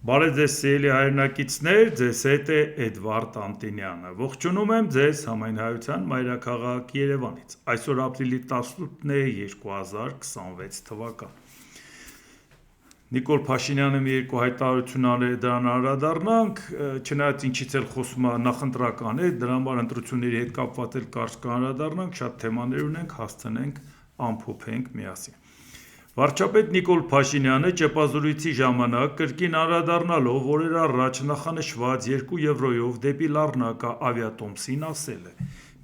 Բարև ձեզ սիրելի հայրենակիցներ, ձեզ հետ է Էդվարդ Անտինյանը։ Ողջունում եմ ձեզ Համայնայության մայրաքաղաք Երևանից։ Այսօր ապրիլի 18-ն է 2026 թվական։ Նիկոլ Փաշինյանը մի երկու հայտարարություն արել, դրան անդրադառնանք, չնայած ինչից էլ խոսում է նախընտրական է, դրա համար ընտրությունների հետ կապված էլ կարճ կանդրադառնանք, շատ թեմաներ ունենք, հասցնենք ամփոփենք միասին։ Վարչապետ Նիկոլ Փաշինյանը ճեպազրույցի ժամանակ կրկին անդրադառնալով օրեր առաջ նախանշված 2 եվրոյով դեպի Լառնակա ավիատոմսին ասել է.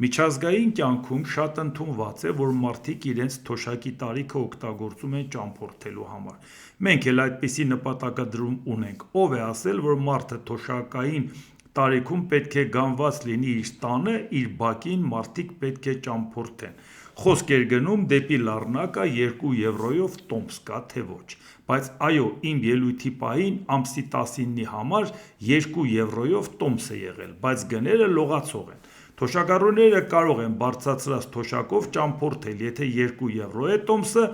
Միջազգային կյանքում շատ ընդունված է, որ մարդիկ իրենց թոշակի տարիքը օգտագործում են ճամփորդելու համար։ Մենք էլ այդպիսի նպատակադրում ունենք։ Ով է ասել, որ մարդը թոշակային տարիքում պետք է գանված լինի իր տանը, իր բակին, մարդիկ պետք է ճամփորդեն։ Խոսք էր գնում դեպի Լառնակա 2 եվրոյով տոմս կա, թե ոչ, բայց այո, իմ ելույթի պահին ամսի 19-ի համար 2 եվրոյով տոմս է եղել, բայց գները լողացող են։ Թոշակառուները կարող են բարձրացրած թոշակով ճամփորդել, եթե 2 եվրո է տոմսը,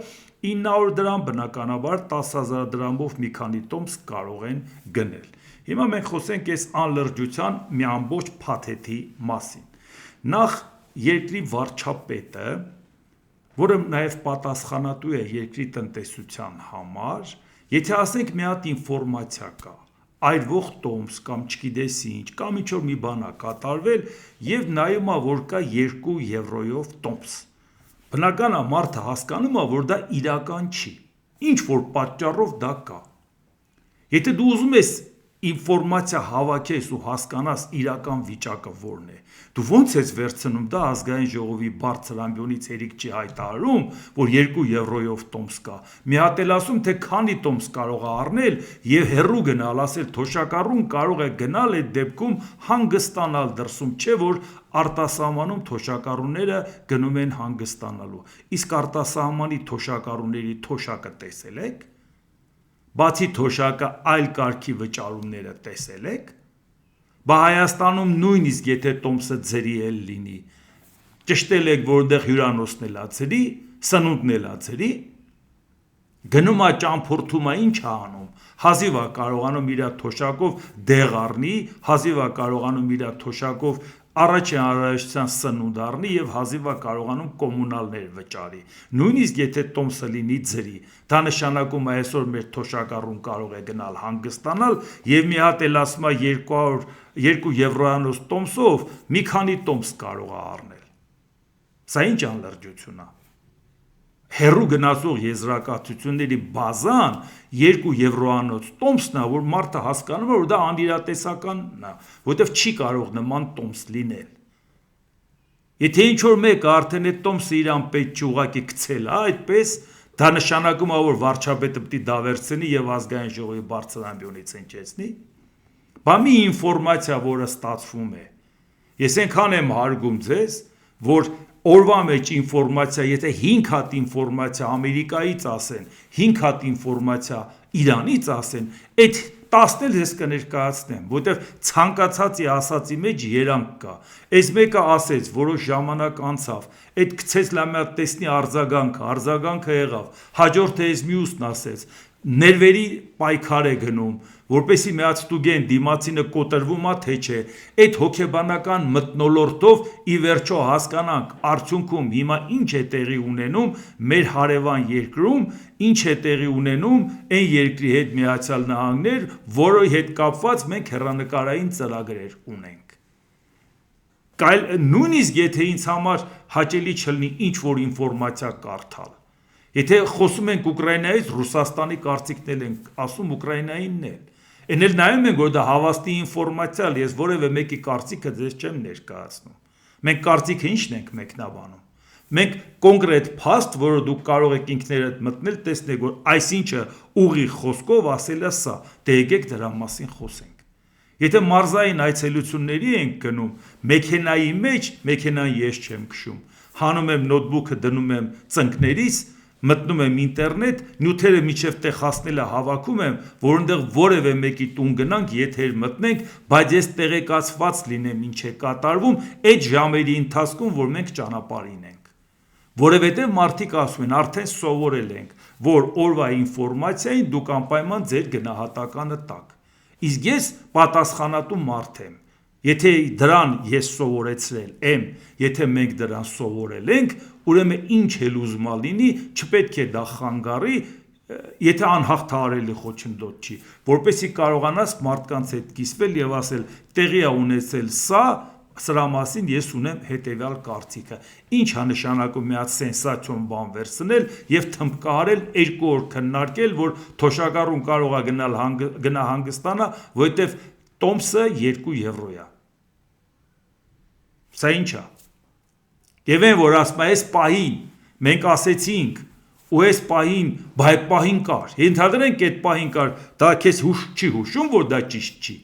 900 դրամ, բնականաբար 10,000 դրամով մի քանի տոմս կարող են գնել։ Հիմա մենք խոսենք այս անլրջության մի ամբողջ փաթեթի մասին։ Նախ երկրի վարչապետը, որը նաև պատասխանատու է երկրի տնտեսության համար, եթե ասենք մի հատ ինֆորմացիա կա, այրվող տոմս կամ չգիտես ինչ, կամ ինչ-որ մի բան է կատարվել եւ նայում է, որ կա 2 եվրոյով տոմս։ Բնական է մարդը հասկանում է, որ դա իրական չի։ Ինչ որ պատճառով դա կա։ Եթե դու ուզում ես ինֆորմացիա հավաքես ու հասկանաս իրական վիճակը որն է, դու ո՞նց ես վերցնում դա ազգային ժողովի բարձր ամբիոնից հերիք չի հայտարարում, որ 2 եվրոյով տոմս կա։ Մի հատ էլ ասում, թե քանի տոմս կարող է առնել եւ հեռու գնալ, ասել թոշակառուն կարող է գնալ այդ դեպքում հանգստանալ դրսում, չէ՞ որ արտասահմանում թոշակառուները գնում են հանգստանալու։ Իսկ արտասահմանի թոշակառուների թոշակը տեսել եք։ Բացի թոշակը այլ կարգի վճարումները տեսել եք։ Բա Հայաստանում նույնիսկ եթե տոմսը ձրի էլ լինի, ճշտել եք, որ այնտեղ հյուրանոցն էլ է ձրի, սնունդն էլ է ձրի, գնում է ճամփորդում է, ինչ է անում։ Հազիվ է կարողանում իր թոշակով դեղ առնի, հազիվ է կարողանում իր թոշակով առաջին անհրաժեշտության սնունդ առնի եւ հազիվ է կարողանում կոմունալներ վճարի։ Նույնիսկ եթե տոմսը լինի ձրի, դա նշանակում է այսօր մեր թոշակառուն կարող է գնալ հանգստանալ եւ մի հատ էլ ասում է 2 եվրոյանոց տոմսով մի քանի տոմս կարող է առնել։ Սա ինչ անլրջություն է։ Հերու գնացող եզրակացությունների բազան 2 եվրոյանոց տոմսն է, որ մարդը հասկանում է, որ դա անիրատեսականն է, որովհետև չի կարող նման տոմս լինել։ Եթե ինչ-որ մեկը արդեն այդ տոմսը իրան պետք չի ուղղակի գցել, այդպես դա նշանակում է, որ վարչապետը պետք է դա վերցնի եւ ազգային ժողովի բարձր ամբիոնից հնչեցնի։ Բա մի ինֆորմացիա, որը ստացվում է։ Ես այնքան եմ հարգում ձեզ, որ օրվա մեջ ինֆորմացիա, եթե 5 հատ ինֆորմացիա Ամերիկայից ասեն, 5 հատ ինֆորմացիա Իրանից ասեն, այդ 10-ն էլ ես կներկայացնեմ, որտեվ ցանկացածի ասածի մեջ երանգ կա։ Այս մեկը ասեց, որոշ ժամանակ անցավ, այդ գցեց լամյա տեսնի արձագանքը եղավ, հաջորդը այս մյուսն ասեց, ներվերի պայքար է գնում, որպեսի միած ստուգեն դիմացինը կոտրվում է թե չէ, այդ հոգեբանական մթնոլորտով ի վերջո հասկանանք արդյունքում հիմա ինչ է տեղի ունենում մեր հարևան երկրում, ինչ է տեղի ունենում այն երկրի հետ Միացյալ Նահանգներ, որի հետ կապված մենք հեռանկարային ծրագրեր ունենք։ Նույնիսկ եթե ինձ համար հաճելի չլինի ինչ որ ինֆորմացիա կարդալ, եթե խոսում ենք Ուկրաինայից, Ռուսաստանի կարծիքն ենք ասում Ուկրաինայինն էլ, այն էլ նայում ենք, որ դա հավաստի ինֆորմացիա է, ես որևէ մեկի կարծիքը ձեզ չեմ ներկայացնում։ Մենք կարծիքը ի՞նչն ենք մեկնաբանում։ Մենք կոնկրետ փաստ, որը դուք կարող եք ինքներդ մտնել, տեսնեք, որ այսինչը ուղիղ խոսքով ասել է սա, դե եկեք դրա մասին խոսենք։ Եթե մարզային այցելությունների ենք գնում, մեքենայի մեջ, մեքենան ես չեմ քշում, հանում եմ նոթբուքը դնում եմ ծնկներիս, մտնում եմ ինտերնետ, նյութերը միջև տեղ հասնելը հավաքում եմ, որ այնտեղ որևէ մեկի տուն գնանք, եթեր մտնենք, բայց ես տեղեկացված լինեմ ինչ է կատարվում այդ ժամերի ընթացքում, որ մենք ճանապարհին ենք։ Որովհետև մարդիկ ասում են, արդեն սովորել ենք, որ օրվա ինֆորմացիային դուք անպայման ձեր գնահատականը տաք։ Իսկ ես պատասխանատու մարդ եմ։ Եթե դրան ես սովորեցրել եմ, եթե մենք դրան սովորել ենք, ուրեմն ինչ էլ ուզում լինի, չպետք է դա խանգարի, եթե անհաղթահարելի խոչընդոտ չի, որպեսզի կարողանաս մարդկանց հետ կիսվել եւ ասել, տեղի է ունեցել սրա մասին ես ունեմ հետեւյալ կարծիքը։ Ինչ է նշանակում մի հատ սենսացիոն բան վերցնել եւ թմբկահարել 2 օր քննարկել, որ թոշակառուն կարող է գնա հանգստանա, որովհետեւ տոմսը 2 եվրո է։ Սա ինչ է։ Եվ այն որ ասում է, այս պահին մենք ասեցինք, ու այս պահին, բայց պահին կար։ Ենթադրենք այդ պահին կար, դա քեզ չի հուշում, որ դա ճիշտ չի։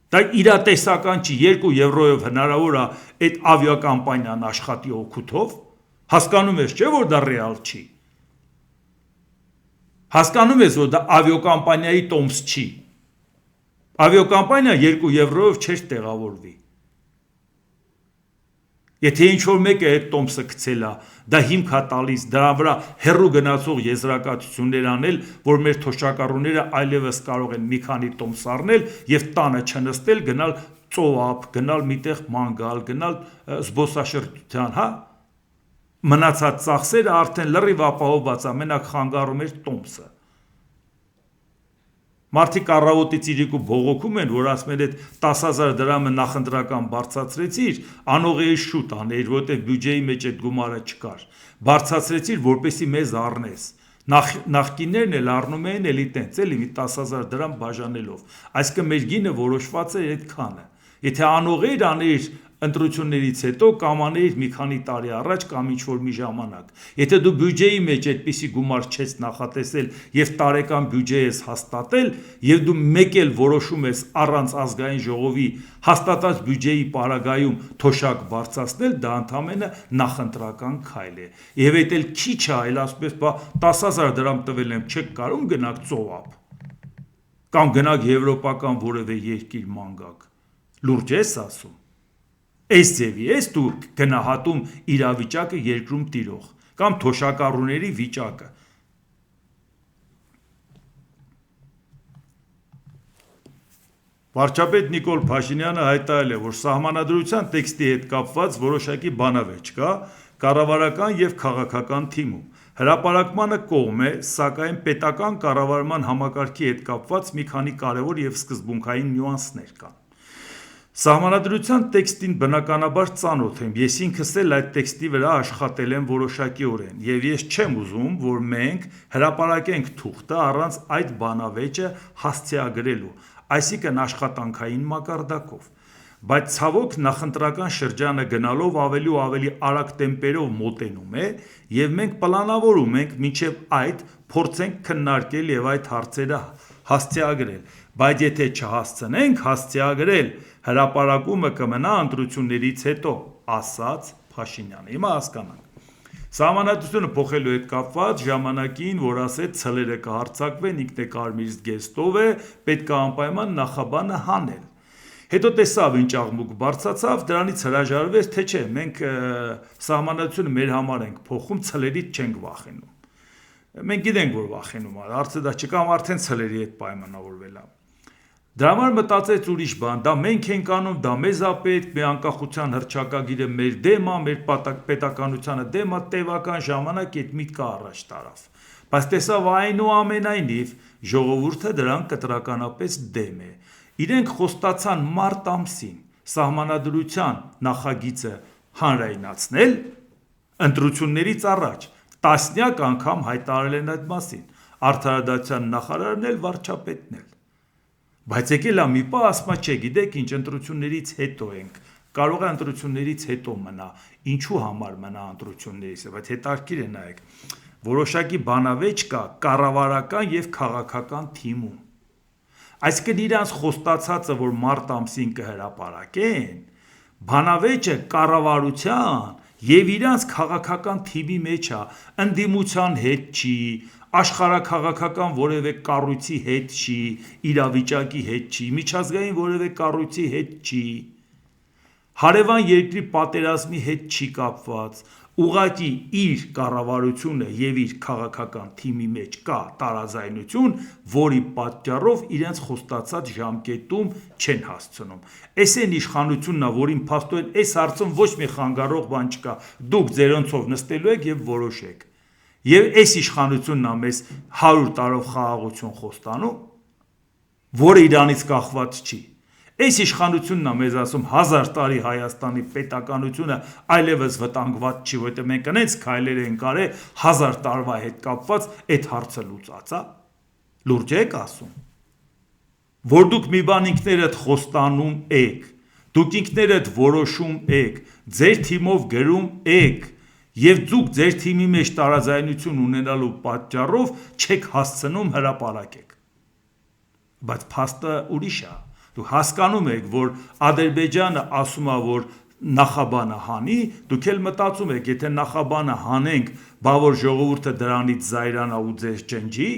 Դա իրատեսական չի, 2 եվրոյով հնարավոր է այդ ավիակամպանիան աշխատի օգուտով։ Հասկանում ես, չէ՞ որ դա ռեալ չի։ Հասկանում ես, որ դա ավիակամպանիայի տոմս չի։ Ավիակամպանիա 2 եվրոյով չէր տեղավորվի։ Եթե ինչ-որ մեկը այդ տոմսը գցել է, դա հիմք է տալիս դրա վրա հեռու գնացող եզրակացություններ անել, որ մեր թոշակառուները այլևս կարող են մի քանի տոմս առնել եւ տանը չնստել, գնալ ծովափ, գնալ միտեղ ման գալ, գնալ զբոսաշրջության, հա։ Մնացած ծախսերը արդեն լրիվ ապահովված է, մենակ խանգարում էր տոմսը։ Մարդիկ առավոտից իրիկու բողոքում են, որ ասում են այդ 10,000 դրամը նախընտրական բարձրացրեցիր, անողեի շուտ աներ, որտեղ բյուջեի մեջ այդ գումարը չկար։ Բարձրացրեցիր, որպեսի մեզ առնես։ Նախկիններն էլ առնում էին էլի տենց, էլի մի 10,000 դրամ բաժանելով։ Այսինքն մեր գինը որոշված է այդքանը։ Եթե անողեր աներ ընտրություններից հետո կամ աներ մի քանի տարի առաջ կամ ինչ-որ մի ժամանակ։ Եթե դու բյուջեի մեջ այդպիսի գումար չես նախատեսել եւ տարեկան բյուջե ես հաստատել եւ դու մեկ էլ որոշում ես առանց ազգային ժողովի հաստատած բյուջեի պարագայում թոշակ բարձրացնել, դա ընդամենը նախընտրական քայլ է։ Եվ այդ էլ քիչ է, այլ ասում ես, բա 10,000 դրամ տվել եմ, չեք կարող գնաք ծովափ կամ գնաք եվրոպական որևէ երկիր մանգակ։ Լուրջ ես ասում։ Այս ձևի ես դու գնահատում իրավիճակը երկրում տիրող կամ թոշակառուների վիճակը։ Վարչապետ Նիկոլ Փաշինյանը հայտարարել է, որ սահմանադրության տեքստի հետ կապված որոշակի բանավեճ կա կառավարական եւ քաղաքական թիմում։ Հրապարակմանը կողմ է, սակայն պետական կառավարման համակարգի հետ կապված մի քանի կարևոր եւ սկզբունքային նյուանսներ կան։ Սահմանադրության տեքստին բնականաբար ծանոթ եմ, ես ինքս էլ այդ տեքստի վրա աշխատել եմ որոշակիորեն եւ ես չեմ ուզում, որ մենք հրապարակենք թուղթը առանց այդ բանավեճը հասցեագրելու, այսինքն աշխատանքային մակարդակով, բայց ցավոք նախընտրական շրջանը գնալով ավելի ու ավելի արագ տեմպերով մոտենում է եւ մենք պլանավորում ենք մինչեւ այդ փորձենք քննարկել եւ այդ հարցերը հասցեագրել, բայց եթե չհասցնենք հասցեագրել, հրապարակումը կմնա ընտրություններից հետո, ասաց Փաշինյանը։ Հիմա հասկանանք։ Սահմանադրությունը փոխելու հետ կապված ժամանակին, որ ասեց ցլերը կհարձակվեն, ինքնակարմիր զգեստով է, պետք է անպայման նախաբանը հանել։ Հետո տեսավ ինչ աղմուկ բարձրացավ, դրանից հրաժարվեց, թե չէ, մենք սահմանադրությունը մեր համար ենք փոխում, ցլերից չենք վախենում։ Մենք գիտենք, որ վախենում է, հարցը դա չկամ արդեն ցլերի հետ պայմանավորվել է։ Դրա համար մտածեց ուրիշ բան, դա մենք ենք անում, դա մեզ է պետք, մեր անկախության հռչակագիրը մեր դեմ է, մեր պետականությանը դեմ է, տևական ժամանակ այդ միտքը առաջ տարավ։ Բայց տեսավ այնուամենայնիվ ժողովուրդը դրան կտրականապես դեմ է։ Իրենք խոստացան մարտ ամսին սահմանադրության նախագիծը հանրայնացնել, ընտրություններից առաջ տասնյակ անգամ հայտարարել են այդ մասին, արդարադատության նախարարն էլ, վարչապետն էլ։ Բայց եկել է մի պահ, ասма չէ, գիտեք ինչ, ընտրություններից հետո ենք, կարող է ընտրություններից հետո մնա, ինչու համար մնա ընտրություններից, բայց հետաքրքիր է նայեք, որոշակի բանավեճ կա կառավարական եւ քաղաքական թիմում։ Այսինքն իրանց խոստացածը, որ մարտ ամսին կհրապարակեն, բանավեճը կառավարության եւ իրանց քաղաքական թիմի մեջ է, ընդդիմության հետ չի, աշխարհաքաղաքական որևէ կառույցի հետ չի, իրավիճակի հետ չի, միջազգային որևէ կառույցի հետ չի, հարևան երկրի պատերազմի հետ չի կապված, ուղղակի իր կառավարությունը եւ իր քաղաքական թիմի մեջ կա տարաձայնություն, որի պատճառով իրենց խոստացած ժամկետում չեն հասցնում։ Էս այն իշխանությունն է, որին փաստորեն այս հարցում ոչ մի խանգարող բան չկա։ Դուք ձերոնցով նստելու եք եւ որոշեք։ Եվ այս իշխանությունն է մեզ 100 տարով խաղաղություն խոստանում, որը իրանից կախված չի։ Այս իշխանությունն է մեզ ասում 1000 տարի Հայաստանի պետականությունը այլևս վտանգված չի, որովհետև մենք այնց քայլեր ենք արել 1000 տարվա հետ կապված այդ հարցը լուծածա։ Լուրջ եք ասում, որ դուք մի բան ինքներդ խոստանում եք, դուք ինքներդ որոշում եք, ձեր թիմով գրում եք, եւ դուք ձեր թիմի մեջ տարաձայնություն ունենալու պատճառով չեք հասցնում հրապարակեք։ Բայց փաստը ուրիշ է։ Դուք հասկանում եք, որ Ադրբեջանը ասում է, որ նախաբանը հանի, դուք էլ մտածում եք, եթե նախաբանը հանենք, բա որ ժողովուրդը դրանից զայրանա ու ձեզ ջնջի,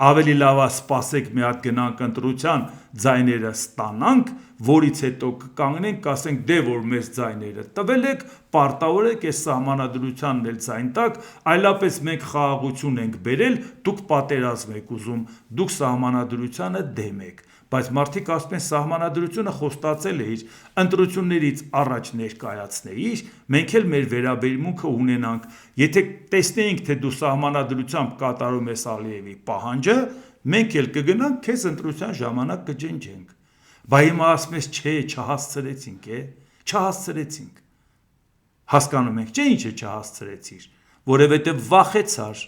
ավելի լավ է սպասեք մի հատ գնանք ընտրության, ձայները ստանանք, որից հետո կկանգնենք, կասենք դե որ մեզ ձայները տվել եք, պարտավորեք այս սահմանադրությանն էլ ձայն տակ, այլապես մենք խաղաղություն ենք բերել, դուք պատերազմ եք ուզում, դուք սահմանադրությանը դեմ եք, բայց մարդիկ ասում են սահմանադրությունը խոստացել է իր ընտրություններից առաջ ներկայացնեիր, մենք էլ մեր վերաբերմունքը ունենանք, եթե տեսնեինք, թե դու սահմանադրությամբ կատարում ես Ալիևի պահանջը, մենք էլ կգնանք քեզ ընտրության ժամանակ կջնջենք։ Բա հիմա ասում ես չէ, չհասցրեցինք, չհասցրեցինք։ Հասկանում եք, չէ՞ ինչ է չհասցրեցիր, որովհետև վախեցար,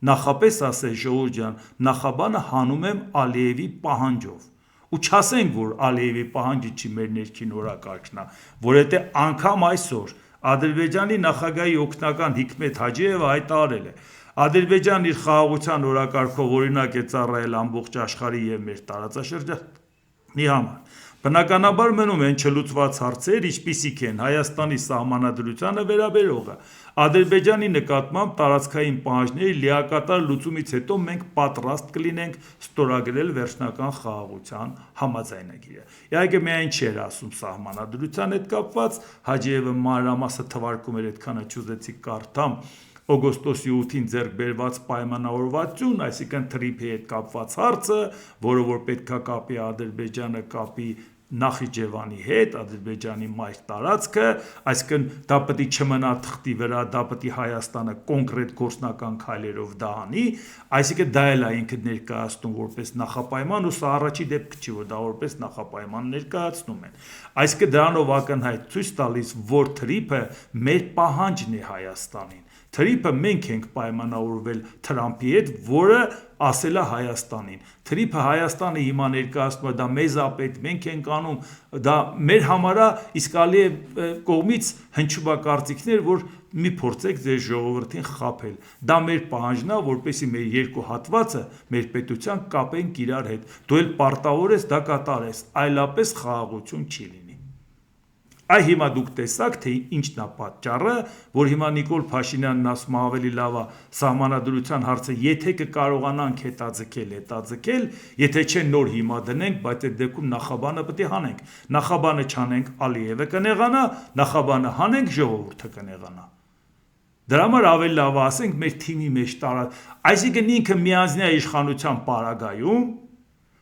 նախապես ասել ժողովուրդ ջան, նախաբանը հանում եմ Ալիևի պահանջով։ Ու չասենք, որ Ալիևի պահանջը չի մեր ներքին օրակարգն է, որովհետև անգամ այսօր Ադրբեջանի նախագահի օգնական Հիկմետ Հաջիևը հայտարարել է. Ադրբեջանն իր խաղաղության օրակարգով օրինակ է ծառայել ամբողջ աշխարհի եւ մեր տարածաշրջանի համար։ Բնականաբար մնում են չլուծված հարցեր, ինչպիսիք են Հայաստանի սահմանադրությանը վերաբերողը, Ադրբեջանի նկատմամբ տարածքային պահանջների լիակատար լուծումից հետո մենք պատրաստ կլինենք ստորագրել վերջնական խաղաղության համաձայնագիրը։ Իհարկե միայն չէր ասում սահմանադրության հետ կապված, Հաջիևը մանրամասը թվարկում էր այդքանը չուզեցի կարդամ օգոստոսի 8-ին ձեռք բերված պայմանավորվածություն, այսինքն թրիփի հետ կապված հարցը, որը որ պետքա կապի Ադրբեջանը կապի Նախիջևանի հետ, Ադրբեջանի մայր տարածքը, այսինքն դա պետք է չմնա թղթի վրա, դա պետք է Հայաստանը կոնկրետ գործնական քայլերով դա անի, այսինքն դա էլ է ինքը ներկայացնում որպես նախապայման ու սա առաջի դեպքը չի, որ դա որպես նախապայման ներկայացնում են։ Այսինքն դրանով ակնհայտ ցույց տալիս, որ թրիփը մեր պահանջն է Հայաստանին։ Թրիփը մենք ենք պայմանավորվել Թրամփի հետ, որը ասել է Հայաստանին։ Թրիփը Հայաստանը հիմա ներկայացնում է դա մեզ է պետք, մենք ենք անում, դա մեր համար է, իսկ Ալիև կողմից հնչում է կարծիքներ, որ մի փորձեք ձեր ժողովրդին խաբել։ Դա մեր պահանջն է, որպեսզի մեր երկու հատվածը մեր պետության կապենք իրար հետ։ Դու էլ պարտավոր ես դա կատարես, այլապես խաղաղություն չի լինի։ Այ հիմա դուք տեսաք, թե ինչն է պատճառը, որ հիմա Նիկոլ Փաշինյանն ասում ավելի լավ է սահմանադրության հարցը, եթե կկարողանանք հետաձգել, եթե չէ նոր հիմա դնենք, բայց այդ դեպքում նախաբանը պետք է հանենք։ Նախաբանը չանենք, Ալիևը կնեղանա, նախաբանը հանենք, ժողովուրդը կնեղանա։ Դրա համար ավելի լավ է ասենք մեր թիմի մեջ այսինքն ինքը միանձնյա իշխանության պարագայում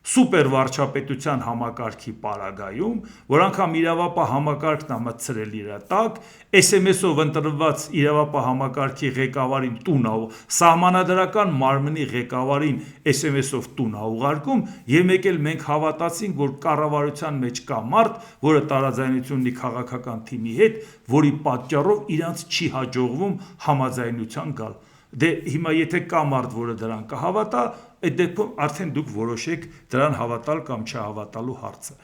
սուպեր վարչապետության համակարգի պարագայում, որ անգամ իրավապահ համակարգն է մտցրել իր տակ, SMS-ով ընտրված իրավապահ համակարգի ղեկավարին տուն է, սահմանադրական մարմնի ղեկավարին SMS-ով տուն է ուղարկում, եւ մեկ էլ մենք հավատացինք, որ կառավարության մեջ կա մարդ, որը տարաձայնություն ունի քաղաքական թիմի հետ, որի պատճառով իրանց չի հաջողվում համաձայնության գալ։ Դե հիմա եթե կա մարդ, որը դրան կհավատա, այդ դեպքում արդեն դուք որոշեք դրան հավատալ կամ չհավատալու հարցը։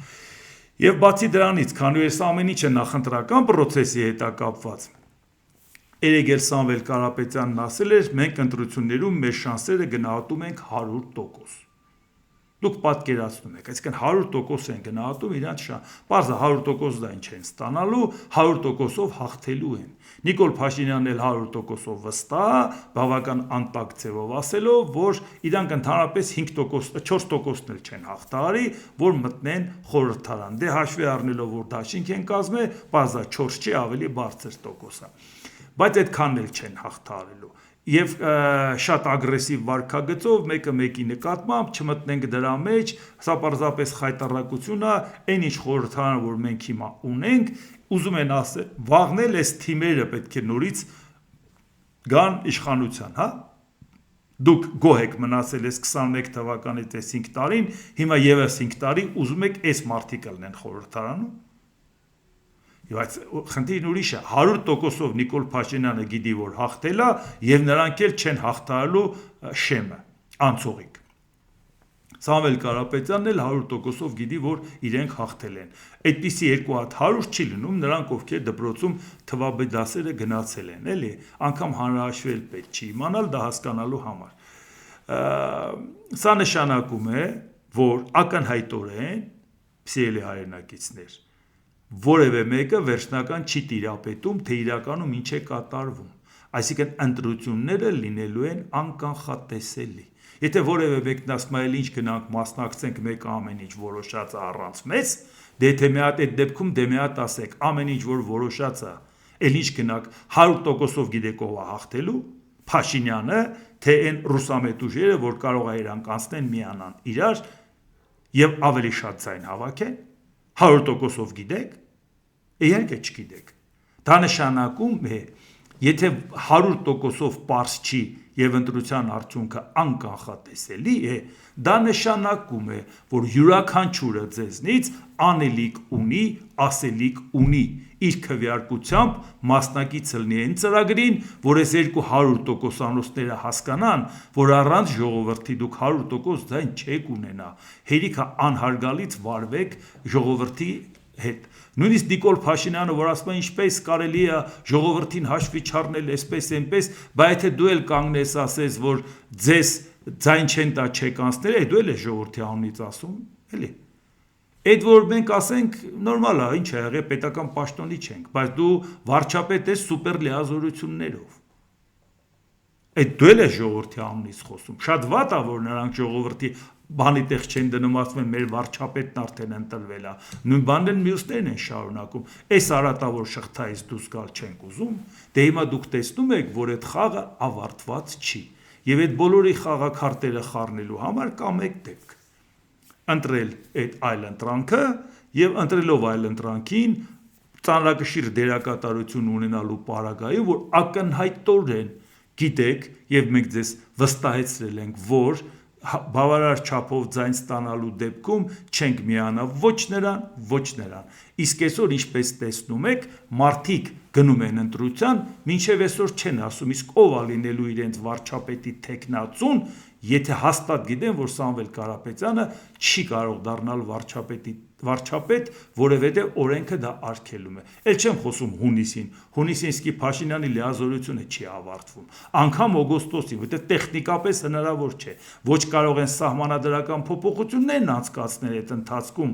Եվ բացի դրանից, քանի որ այս ամեն ինչը նախընտրական process-ի հետ է կապված, երեք էլ Սամվել Կարապետյանն ասել էր, մենք ընտրություններում մեր շանսերը գնահատում ենք 100%։ Դուք պատկերացնում եք, այսինքն 100% են գնահատում իրանց պարզը 100% դա ինչ են ստանալու, 100%-ով հաղթելու են։ Նիկոլ Փաշինյանն էլ 100%-ով վստահ, բավական անտակ ձևով ասելով, որ իրանք ընդհանրապես 5%, 4%-ն էլ չեն հաղթահարի, որ մտնեն խորհրդարան։ Դե հաշվի առնելով, որ դաշինք են կազմել, պարզա 4 չի ավելի բարձր տոկոս է։ բայց այդքանն էլ չեն հաղթահարելու եւ շատ ագրեսիվ վարքագծով մեկը մեկի նկատմամբ չմտնենք դրա մեջ, սա պարզապես խայտառակություն է, այն ինչ խորհրդարանը, որ մենք հիմա ունենք, ուզում են ասել, վաղնել այս թիմերը պետք է նորից գան իշխանության, հա? Դուք գոհ եք մնացել այս 21 թվականից այս 5 տարին, հիմա եւս 5 տարի ուզում եք այս մարտիկը լինեն խորհրդարանում։ Եվ այդ խնդիրն ուրիշ է, 100%-ով Նիկոլ Փաշինյանը գիտի, որ հաղթել է, եւ նրանք էլ չեն հաղթահարելու շեմը, անցողիկ։ Սամվել Կարապետյանն էլ 100%-ով գիտի, որ իրենք հաղթել են։ Այդպիսի երկու հատ 100 չի լինում, նրանք ովքեր դպրոցում թվաբեդ դասերը գնացել են, էլի, անգամ հանրահաշվել պետք չի իմանալ դա հասկանալու համար։ Սա նշանակում է, որ ակնհայտորեն սիրելի հայրենակիցներ, որևէ մեկը վերջնական չի տիրապետում, թե իրականում ինչ է կատարվում։ Այսինքն ընտրությունները լինելու են անկանխատեսելի։ Եթե որևէ մեկն ասում է, ինչ գնանք մասնակցենք մեկը ամեն ինչ որոշած է առանց մեզ, դե թե մի հատ այդ դեպքում դե մի հատ ասեք, ամեն ինչ որ որոշած է, էլ ինչ գնանք 100%-ով գիտեք ով է հաղթելու, Փաշինյանը, թե այն ռուսամետուժերը, որ կարող է իրանք անցնեն միանան իրար եւ ավելի շատ ձայն հավաքեն, 100%-ով գիտեք, իհարկե չգիտեք։ Դա նշանակում է, եթե 100%-ով պարզ չի եւ ընտրության արդյունքը անկանխատեսելի է, դա նշանակում է, որ յուրաքանչյուրը ձեզնից անելիք ունի, ասելիք ունի, իր քվեարկությամբ մասնակից լինի այն ծրագրին, որ այս 200%-անոցները հասկանան, որ առանց ժողովրդի դուք 100% ձայն չեք ունենա, հերիքը անհարգալից վարվեք ժողովրդի հետ։ Նույնիսկ Նիկոլ Փաշինյանը, որ ասում է ինչպես կարելի է ժողովրդին հաշվի չառնել այսպես այնպես, բայց եթե դու էլ կանգնես ասես, որ ձեզ ձայն չեն տա չեք անցնել, դու էլ ես ժողովրդի անունից ասում, էլի։ Այդ որ մենք ասենք նորմալ է, ինչ է եղել, պետական պաշտոնի չենք, բայց դու վարչապետ ես սուպեր լիազորություններով։ Այդ դու էլ ես ժողովրդի անունից խոսում։ Շատ վատ է, որ նրանք ժողովրդի բանի տեղ չեն դնում, ասում են մեր վարչապետն արդեն ընտրվել է։ Նույն բանն են մյուսներն են շարունակում։ Այս արատավոր շղթայից դուրս գալ չենք ուզում, դե հիմա դուք տեսնում եք, որ այդ խաղը ավարտված չի։ Եվ այդ բոլորի խաղաքարտերը խառնելու համար կա մեկ դեպք։ Ընտրել այդ այլ ընտրանքը եւ ընտրելով այլ ընտրանքին ծանրակշիռ դերակատարություն ունենալու պարագայում, որ ակնհայտորեն գիտեք եւ մենք ձեզ վստահեցրել ենք, որ բավարար չափով ձայն ստանալու դեպքում չենք միանա ոչ նրան, իսկ այսօր ինչպես տեսնում եք, մարդիկ գնում են ընտրության, մինչև այսօր չեն ասում, իսկ ով է լինելու իրենց վարչապետի թեկնածուն, եթե հաստատ գիտեն, որ Սամվել Կարապետյանը չի կարող դառնալ վարչապետ, որովհետև օրենքը դա արգելում է։ Էլ չեմ խոսում հունիսին, հունիսինսկի Փաշինյանի լիազորությունը չի ավարտվում։ Անգամ օգոստոսին, որտեղ տեխնիկապես հնարավոր չէ։ Ոչ կարող են սահմանադրական փոփոխություններն անցկացնել այդ ընթացքում,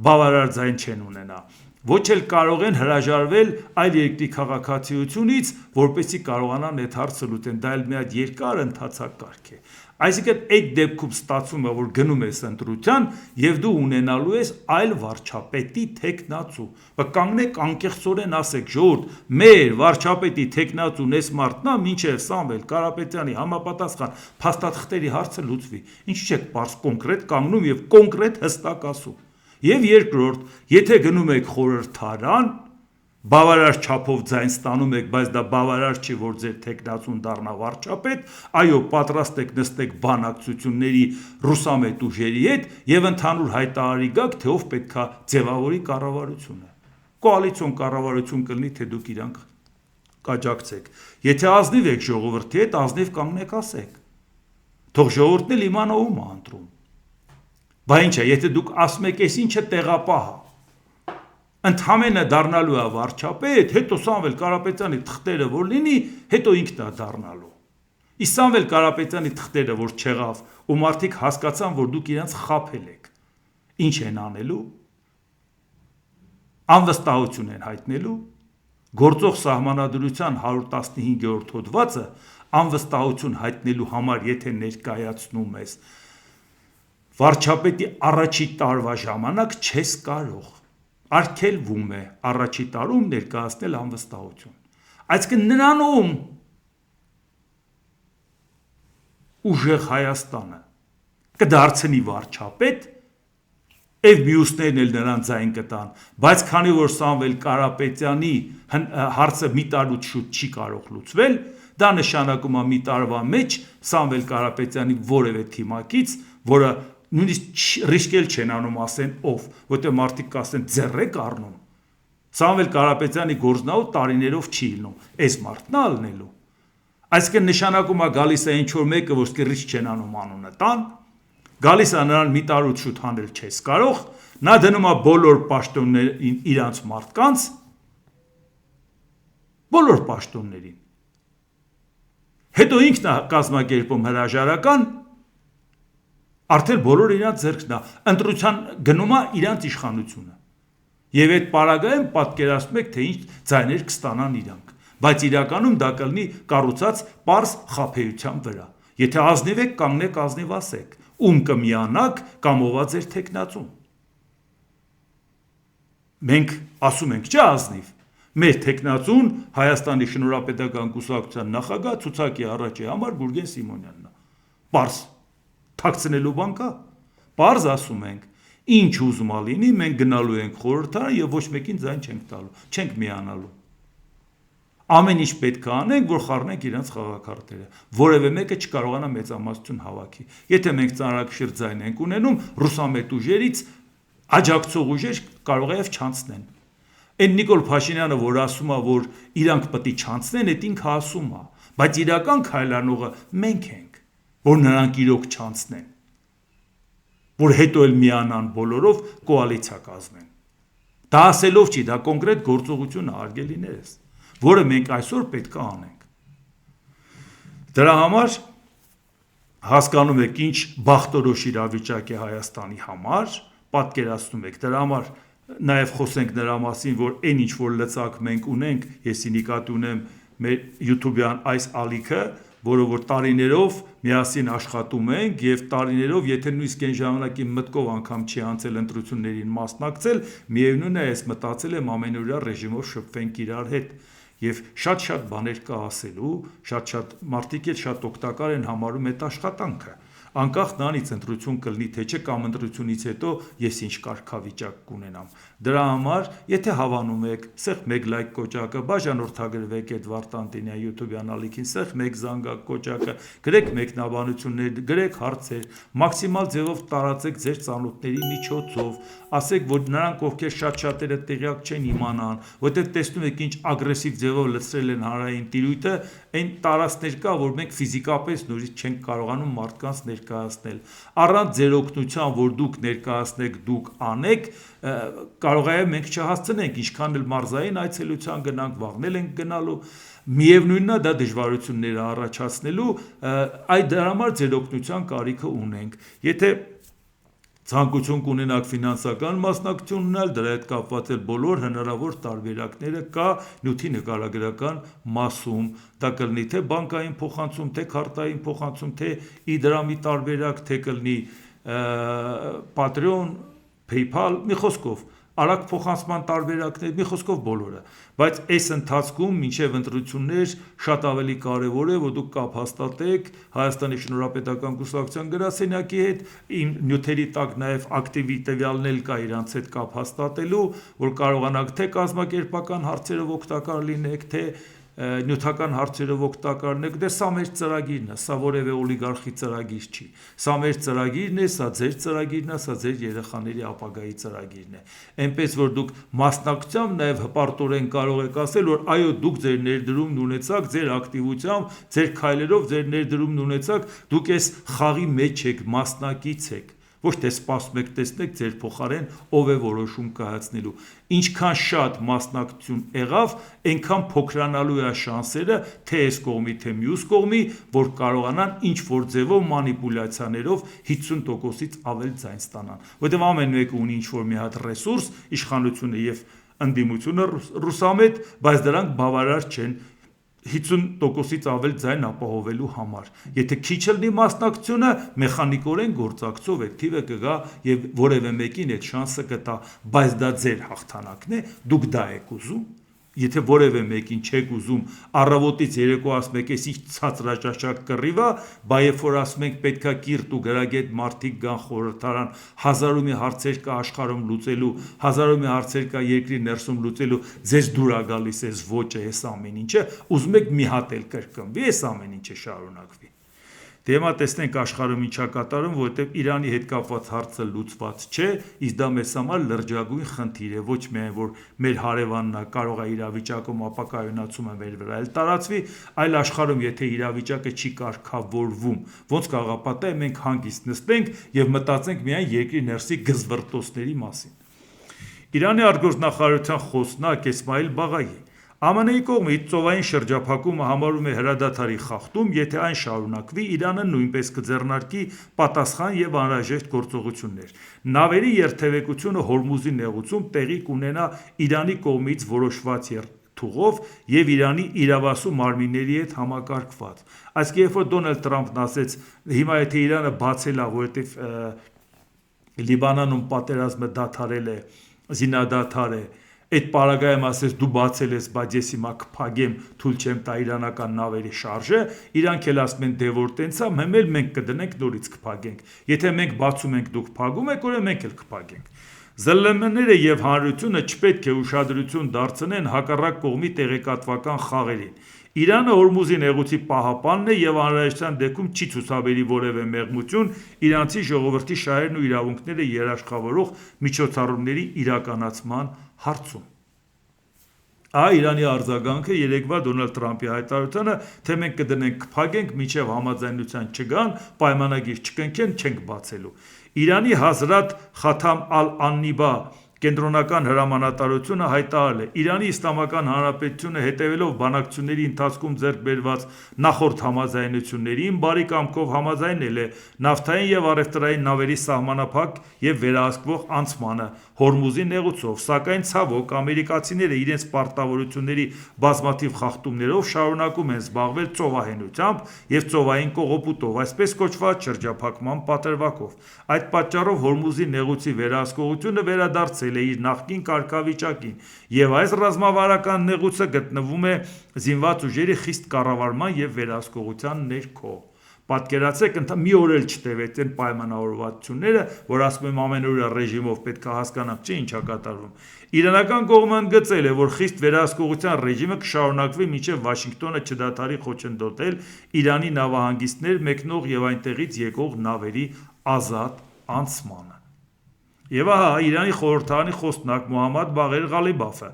բավարար ձայն չեն ունենա։ Ոչ էլ կարող են հրաժարվել այլ երկրի քաղաքացիությունից, որպեսզի կարողանան այդ հարցը լուծեն, դա էլ մի հատ երկար ընթացակարգ է։ Այսինքն այդ դեպքում ստացվում է, որ գնում ես ընտրության եւ դու ունենալու ես այլ վարչապետի թեկնածու։ Բայց կանգնեք անկեղծորեն ասեք, ժողովուրդ, մեր վարչապետի թեկնածուն էս մարդն է, մինչեւ Սամվել Կարապետյանի համապատասխան փաստաթղթերի հարցը լուծվի։ Ինչի՞ չեք պարզ կոնկրետ կանգնում եւ կոնկրետ հստակ ասում։ Եվ երկրորդ, եթե գնում եք խորհրդարան, բավարար չափով ձայն ստանում եք, բայց դա բավարար չի, որ ձեր թեկնածուն դառնա վարչապետ, այո, պատրաստ եք նստեք բանակցությունների ռուսամետ ուժերի հետ եւ ընդհանուր հայտարարի գաք, թե ով պետքա ձևավորի կառավարությունը։ Կոալիցիոն կառավարություն կլինի, թե դուք իրանք կաջակցեք։ Եթե ազնիվ եք ժողովրդի հետ, ազնիվ կանգնեք ասեք։ Թող ժողովուրդն էլ իմանա ում է ընտրում։ Բա ինչ է, եթե դուք ասում եք, այս ինչը տեղապահ է, ընդհանրապես դառնալու է վարչապետ, հետո Սամվել Կարապետյանի թղթերը որ լինի, հետո ինքն է դառնալու։ Իսկ Սամվել Կարապետյանի թղթերը որ չեղավ, ու մարդիկ հասկացան, որ դուք իրենց խաբել եք, ինչ են անելու, անվստահություն են հայտնելու, գործող սահմանադրության 115-րդ հոդվածը անվստահություն հայտնելու համար, եթե ներկայացնում ես վարչապետի առաջի տարվա ժամանակ չես կարող, արգելվում է առաջի տարում ներկայացնել անվստահություն։ Այսինքն նրանում ուժեղ Հայաստանը կդարձնի վարչապետ, եւ մյուսներն էլ նրան ձայն կտան, բայց քանի որ Սամվել Կարապետյանի հարցը մի տարուց շուտ չի կարող լուծվել, դա նշանակում է մի տարվա մեջ Սամվել Կարապետյանի որևէ թիմակից, որը նույնիսկ ռիսկել չեն անում ասեն ով, որտեղ մարդիկ կասեն ձեռ եք առնում, Սամվել Կարապետյանի գործնաու տարիներով չի լինում, այս մարդն է ալնելու, այսինքն նշանակում է գալիս է ինչ-որ մեկը, որ սկրիչ չեն անում անունը տան, գալիս է նրան մի տարուց շուտ հանել չես կարող, նա դնում է բոլոր պաշտոններին իրանց մարդկանց, բոլոր պաշտոններին, հետո ինքն է կազմակերպում հրաժարական, արդեն բոլոր իրանց ձեռքն է, ընտրության գնում է իրանց իշխանությունը, եւ այդ պարագայում պատկերացնում եք, թե ինչ ձայներ կստանան իրանք, բայց իրականում դա կլինի կառուցած պարզ խաբեության վրա, եթե ազնիվ եք կանգնեք ազնիվ ասեք, ում կմիանաք կամ ովա ձեր թեկնածուն, մենք ասում ենք չէ ազնիվ, մեր թեկնածուն Հայաստանի շնորհապետական կուսակցության նախագահ ցուցակի առաջի համար Գուրգեն Սիմոնյանն է, պարզ, թաքցնելու բան կա, պարզ ասում ենք, ինչ ուզում ա լինի, մենք գնալու ենք խորհրդարան եւ ոչ մեկին ձայն չենք տալու, չենք միանալու, ամեն ինչ պետք է անենք, որ խառնենք իրենց խաղակարտերը, որևէ մեկը չկարողանա մեծամասնություն հավաքի, եթե մենք ծանրակշիռ ձայն ենք ունենում, ռուսամետ ուժերից աջակցող ուժեր կարող է եւ չանցնեն, Այն Նիկոլ Փաշինյանը, որ ասում է, որ իրանք պետք է չանցնեն, այդ ինքը ասում է, բայց իրական քայլանողը մենք ենք, որ նրանք իրոք չանցնեն, որ հետո էլ միանան բոլորով կոալիցիա կազմեն։ Դա ասելով չի, դա կոնկրետ գործողություն է, արգելիներս, որը մենք այսօր պետք է անենք։ Դրա համար հասկանում եք ինչ բախտորոշ իրավիճակ է Հայաստանի համար, պատկերացնում եք, դրա համար նաև խոսենք նրա մասին, որ այն ինչ որ լծակ մենք ունենք, եսի նկատի ունեմ մեր YouTube-յան այս ալիքը, որը որ տարիներով միասին աշխատում ենք եւ տարիներով, եթե նույնիսկ այն ժամանակի մտքով անգամ չի անցել ընտրություններին մասնակցել, միևնույն է, ես մտածել եմ ամենօրյա ռեժիմով շփվենք իրար հետ եւ շատ բաներ կա ասելու, շատ մարդիկ էլ շատ օգտակար են համարում այդ աշխատանքը։ Անկախ նրանից ընտրություն կլինի թե չէ կամ ընտրությունից հետո ես ինչ կարգավիճակ կունենամ։ Դրա համար, եթե հավանում եք, սեղմ մեկ լայք կոճակը, բաժանորդագրվեք այդ Վարդանտինյա YouTube-յան ալիքին, սեղմ մեկ զանգակ կոճակը, գրեք մեկնաբանություններ, գրեք հարցեր, մաքսիմալ ձևով տարածեք ձեր ծանոթների միջոցով, ասեք, որ նրանք ովքեր շատերը տեղյակ չեն իմանան, որտեղ տեսնում եք ինչ ագրեսիվ ձևով լցրել են հանրային տիրույթը, այն տարածքներ կա, որ մենք ֆիզիկապես նորից չենք կարողանում մարդկանց ներկայացնել։ Առանց ձեր օգնության, որ դուք ներկայացնեք, դուք անեք, կարող է մենք չհասցնենք, ինչքան էլ մարզային այցելության գնանք, վաղնել ենք գնալու, միևնույնն է դա դժվարություններ առաջացնելու, այդ դրա համար ձեր օգնության կարիքը ունենք։ Եթե ցանկություն կունենաք ֆինանսական մասնակցություն ունենալ, դրա հետ կապված էլ բոլոր հնարավոր տարբերակները կա նյութի նկարագրական մասում, դա կլինի թե բանկային փոխանցում, թե քարտային փոխանցում, թե իդրամի տարբերակ, թե կլինի Patreon, PayPal, մի խոսքով արագ փոխանցման տարբերակներ, մի խոսքով բոլորը, բայց այս ընթացքում մինչև ընտրություններ շատ ավելի կարևոր է, որ դուք կապ հաստատեք Հայաստանի շնորհապետական կուսակցության գրասենյակի հետ, իմ նյութերի տակ նաև ակտիվի տվյալն էլ կա իրանց հետ կապ հաստատելու, որ կարողանաք թե կազմակերպական հարցերով օգտակար լինեք, թե նյութական հարցերով օգտակարնեք, դե սա մեր ծրագիրն է, սա որևէ օլիգարխի ծրագիր չի, սա մեր ծրագիրն է, սա ձեր ծրագիրն է, սա ձեր երեխաների ապագայի ծրագիրն է, այնպես որ դուք մասնակցությամբ նաև հպարտորեն կարող եք ասել, որ այո դուք ձեր ներդրումն ունեցաք, ձեր ակտիվությամբ, ձեր քայլերով ձեր ներդրումն ունեցաք, դուք այս խաղի մեջ եք, մասնակից եք, ոչ թե սպասում եք տեսնեք ձեր փոխարեն ով է որոշում կայացնելու, ինչքան շատ մասնակցություն եղավ, այնքան փոքրանալու է շանսերը թե այս կողմի, թե մյուս կողմի, որ կարողանան ինչ որ ձևով մանիպուլյացիաներով 50%-ից ավել ձայն ստանան, որտեղ ամեն մեկը ունի ինչ որ մի հատ ռեսուրս, իշխանությունը եւ ընդդիմությունը ռուսամետ, բայց դրանք բավարար չեն 50%-ից ավել ձայն ապահովելու համար։ Եթե քիչ լինի մասնակցությունը, մեխանիկորեն գործակցով այդ թիվը կգա եւ որևէ մեկին այդ շանսը կտա, բայց դա ձեր հաղթանակն է, դուք դա եք ուզում։ Եթե որևէ մեկին չեք ուզում առավոտից երեկո ասում եք էս ինչ ցածրաճաշակ կռիվ է, բա երբ որ ասում ենք պետքա կիրթ ու գրագետ մարդիկ գան խորհրդարան, հազար ու մի հարցեր կա աշխարհում լուծելու, հազար ու մի հարցեր կա երկրի ներսում լուծելու, ձեզ դուր է գալիս այս ոճը, այս ամեն ինչը, ուզում եք մի հատ էլ կրկնվի, այս ամեն ինչը շարունակվի։ Դե հիմա տեսնենք աշխարհում ինչա կատարում, որովհետև Իրանի հետ կապված հարցը լուծված չէ, իսկ դա մեզ համար լրջագույն խնդիր է, ոչ միայն որ մեր հարևանն է, կարող է իրավիճակում ապակայունացումը մեր վրա էլ տարածվի, այլ աշխարհում եթե իրավիճակը չի կարգավորվում, ոնց կարող է պատահել մենք հանգիստ նստենք եւ մտածենք միայն երկրի ներսի գզվռտոցների մասին։ Իրանի արտգործնախարարության խոսնակ Էսմայիլ Բաղայի ԱՄՆ-ի կողմից ծովային շրջափակումը համարում է հրադադարի խախտում, եթե այն շարունակվի, Իրանը նույնպես կձեռնարկի պատասխան եւ անհրաժեշտ գործողություններ։ Նավերի երթևեկությունը Հորմուզի նեղուցում տեղի կունենա Իրանի կողմից որոշված թուղով եւ Իրանի իրավասու մարմինների հետ համակարգված։ Այսինքն երբ որ Դոնալդ Թրամփն ասեց, հիմա եթե Իրանը բացել է, որովհետեւ Լիբանանում պատերազմը դադարել է, զինադադար է, այդ պարագայում ասես դու բացել ես, բայց ես հիմա կփագեմ, թույլ չեմ տա իրանական նավերի շարժը, իրանք էլ ասում են դե որ տենց է, մենք կդնենք նորից կփագենք։ Եթե մենք բացում ենք, դուք փագում եք, ուրեմն մենք էլ կփագենք։ ԶԼՄ-ները եւ հանրությունը չպետք է ուշադրություն դարձնեն հակառակ կողմի տեղեկատվական խաղերին։ Իրանը Հորմուզի նեղուցի պահապանն է եւ անհրաժեշտության դեպքում չի ցուցաբերի որևէ մեղմություն իրանցի ժողովրդի շահերն ու իրավունքները երաշխավորող միջոցառումների իրականացման հարցում։ Իրանի արձագանքը երեկվա Դոնալդ Թրամփի հայտարարությանը, թե մենք կդնենք կփագենք, մինչև համաձայնության չգան, պայմանագիր չկնքեն, չենք բացելու։ Իրանի Հազրաթ Խաթամ ալ-Աննիբա կենտրոնական հրամանատարությունը հայտարարել է. Իրանի Իսլամական Հանրապետությունը հետևելով բանակցությունների ընթացքում ձեռք բերված նախորդ համաձայնություններին բարի կամքով համաձայնել է նավթային եւ առևտրային նավերի սահմանափակ եւ վերահսկվող անցմանը Հորմուզի նեղուցով, սակայն ցավոք ամերիկացիները իրենց պարտավորությունների բազմաթիվ խախտումներով շարունակում են զբաղվել ծովահենությամբ եւ ծովային կողոպուտով, այսպես կոչված շրջափակման պատրվակով։ Այդ պատճառով Հորմուզի նեղուցի վերահսկողությունը վերադարձել է իր նախկին կարգավիճակին եւ այս ռազմավարական նեղուցը գտնվում է զինված ուժերի խիստ կառավարման եւ վերահսկողության ներքո։ Պատկերացրեք, մի օր էլ չտևեց այն պայմանավորվածությունները, որ ասում եմ ամենօրյա ռեժիմով պետք է հասկանանք, չէ՞ ինչա կատարվում։ Իրանական կողմը ընդգծել է, որ խիստ վերահսկողության ռեժիմը կշարունակվի մինչև Վաշինգտոնը չդադարի խոչընդոտել Իրանի նավահանգիստներ մեկնող եւ այնտեղից եկող նավերի ազատ անցմանը։ Եվ Իրանի խորհրդարանի խոսնակ Մոհամմադ Բաղեր Ղալիբաֆը,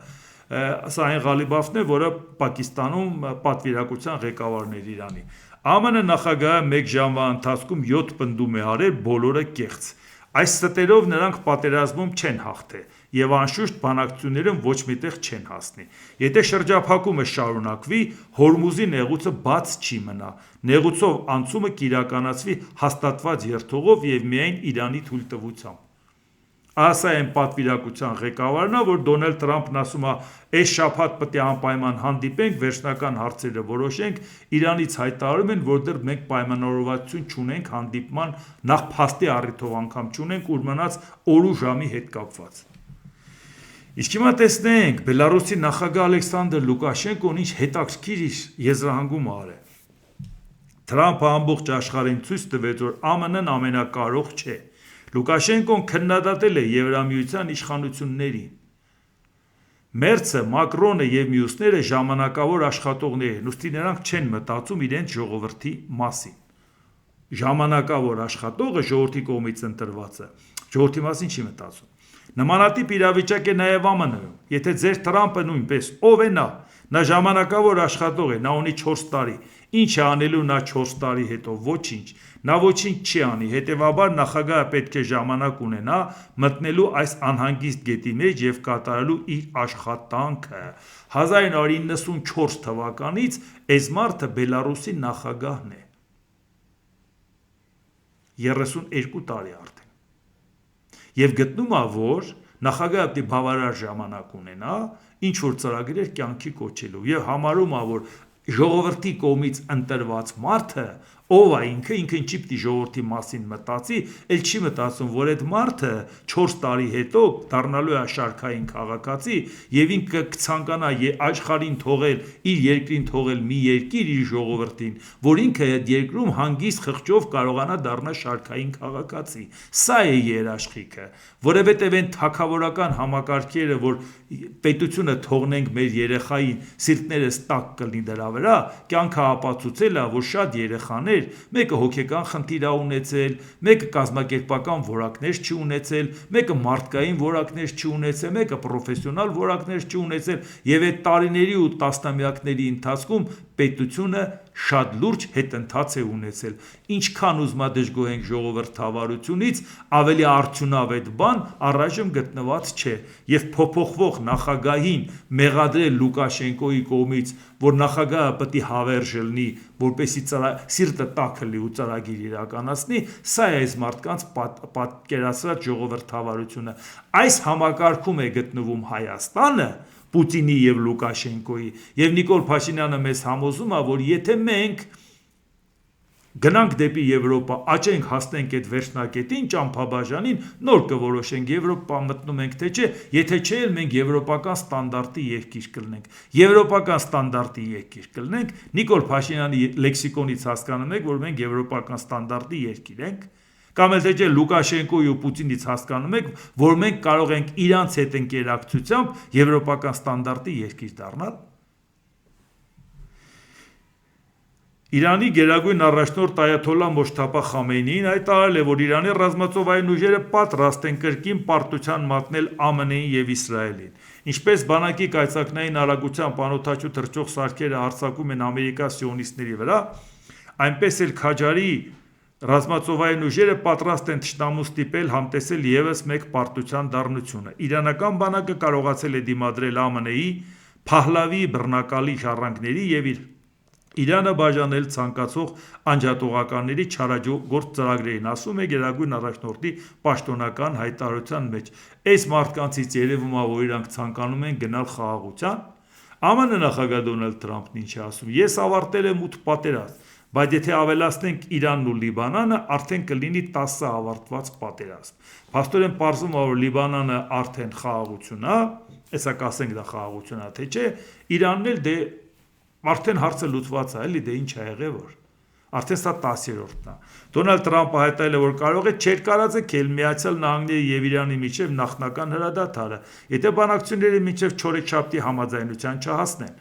սա այն Ղալիբաֆն է, որը Պակիստանում պատվիրակության ղեկավարն էր Իրանի։ ԱՄՆ նախագահը մեկ ժամվա ընթացքում 7 պնդում է արել, բոլորը կեղծ։ Այս ստերով նրանք պատերազմում չեն հաղթել եւ անշուշտ բանակցություններում ոչ միտեղ չեն հասնի։ Եթե շրջափակումը շարունակվի, Հորմուզի նեղուցը բաց չի մնա։ Նեղուցով անցումը կիրականացվի հաստատված երթուղով եւ միայն Իրանի թույլտվությամբ։ Ասա այն պատվիրակության ղեկավարն է, որ Դոնալդ Թրամփն ասում է, այս շաբաթ պետք է անպայման հանդիպենք, վերջնական հարցերը որոշենք, Իրանից հայտարարում են, որ դեռ մենք պայմանավորվածություն չունենք հանդիպման, նախ փաստի առիթով անգամ չունենք, ուր մնաց օր ու ժամի հետ կապված։ Իսկ հիմա տեսնենք Բելարուսի նախագահ Ալեքսանդր Լուկաշենկոն ինչ հետաքրքիր եզրահանգում արել։ Թրամփը ամբողջ աշխարհին ցույց տվեց, որ ԱՄՆ-ն ամենակարող չէ։ Լուկաշենկոն քննադատել է Եվրամիության իշխանություններին։ Մերցը, Մակրոնը եւ մյուսները ժամանակավոր աշխատողներ են, ուստի նրանք չեն մտածում իրենց ժողովրդի մասին։ Ժամանակավոր աշխատողը ժողովրդի կողմից ընտրվածը ժողովրդի մասին չի մտածում։ Նմանատիպ իրավիճակ է նաև ԱՄՆ-ում։ Եթե ձեր Թրամփը նույնպես ով է նա ժամանակավոր աշխատող է, նա ունի 4 տարի։ Ինչ է անելու նա 4 տարի հետո, ոչինչ։ Նա ոչինչ չի անի, հետևաբար նախագահը պետք է ժամանակ ունենա մտնելու այս անհանգիստ գետի մեջ եւ կատարելու իր աշխատանքը։ 1994 թվականից այս մարդը Բելարուսի նախագահն է։ 32 տարի արդեն։ Եվ գտնում է, որ նախագահը պետք է բավարար ժամանակ ունենա, ինչ որ ծրագրեր կյանքի կոչելու եւ համարում է, որ ժողովրդի կողմից ընտրված մարդը ով է ինքը ինչի պիտի ժողովրդի մասին մտածի, էլ չի մտածում, որ այդ մարդը 4 տարի հետո դառնալու է շարքային քաղաքացի եւ ինքը կցանկանա աշխարհին թողել, իր երկրին թողել մի երկիր իր ժողովրդին, որ ինքը այդ երկրում հանգիստ խղճով կարողանա դառնալ շարքային քաղաքացի։ Սա է երաշխիքը, որովհետեւ այն թագավորական համակարգերը, որ պետությունը թողնենք մեր երեխային, սիրտները ստակ կլինի դրա վրա, կյանքը ապացուցել է, որ շատ երեխաներ, մեկը հոգեկան խնդիր է ունեցել, մեկը կազմակերպական որակներ չի ունեցել, մեկը մարդկային որակներ չի ունեցել, մեկը պրոֆեսիոնալ որակներ չի ունեցել, եւ այդ տարիների ու տասնամյակների ընթացքում պետությունը շատ լուրջ հետընթաց է ունեցել։ Ինչքան ուզմադժգոհ ենք ժողովրդավարությունից, ավելի արդյունավետ բան առայժմ գտնված չէ, եւ փոփոխվող նախագահին մեղադրել Լուկաշենկոյի կողմից, որ նախագահը պետք է հավերժ լինի, որպեսզի սիրտը տաքը լի ու ծրագիր իրականացնի, սա է այս մարդկանց պատկերացրած ժողովրդավարությունը։ Այս համակարգում է գտնվում Հայաստանը Պուտինի եւ Լուկաշենկոյի, եւ Նիկոլ Փաշինյանը մեզ համոզում է, որ եթե մենք գնանք դեպի Եվրոպա, աճենք, հասնենք այդ վերջնակետին, ճամփաբաժանին, նոր կորոշենք Եվրոպա մտնում ենք թե չէ, եթե չէ, մենք եվրոպական ստանդարտի երկիր կլինենք։ Եվրոպական ստանդարտի երկիր կլինենք, Նիկոլ Փաշինյանի լեքսիկոնից հասկանում եք, որ մենք եվրոպական ստանդարտի երկիր ենք, կամ էլ թե չէ Լուկաշենկոյի ու Պուտինից հասկանում եք, որ մենք կարող ենք իրանց հետ ընկերակցությամբ եվրոպական ստանդարտի երկիր դառնալ։ Իրանի գերագույն առաջնորդ Այաթոլլա Մոջթաբա Խամեյնին հայտարարել է, որ Իրանի ռազմածովային ուժերը պատրաստ են կրկին պարտության մատնել ԱՄՆ-ին եւ Իսրայելին։ Ինչպես բանակի կայծակնային արագությամբ անօդաչու թռչող սարքերը հարձակում են ամերիկա սիոնիստների վրա, այնպես էլ Քաջարի ռազմածովային ուժերը պատրաստ են թշնամու ստիպել համտեսել եւս մեկ պարտության դառնությունը։ Իրանական բանակը կարողացել է դիմադրել ԱՄՆ-ի, Փահլավի բռնակալի ժառանգների եւ Իրանը բաժանել ցանկացող անջատողականների չարագործ ծրագրերին, ասում է գերագույն առաջնորդի պաշտոնական հայտարարության մեջ։ Այս մարդկանցից երևում է, որ իրանք ցանկանում են գնալ խաղաղության։ ԱՄՆ նախագահ Դոնալդ Թրամփն ինչ է ասում. Ես ավարտել եմ 8 պատերազմ, բայց եթե ավելացնենք Իրանն ու Լիբանանը, արդեն կլինի 10 ավարտված պատերազմ։ Փաստորեն պարզվում է, որ Լիբանանը արդեն խաղաղություն է, հեսա կասենք դա խաղաղություն է, թե չէ, Իրանն էլ դե արդեն հարցը լուծված է, էլի դե ինչ է եղել, որ արդեն սա 10-րդն է։ Դոնալդ Թրամփը հայտարարել է, որ կարող է չէր կարածել Միացյալ Նահանգների եւ Իրանի միջև նախնական հրադադարը, եթե բանակցությունների միջև չորեքշաբթի համաձայնության չհասնեն,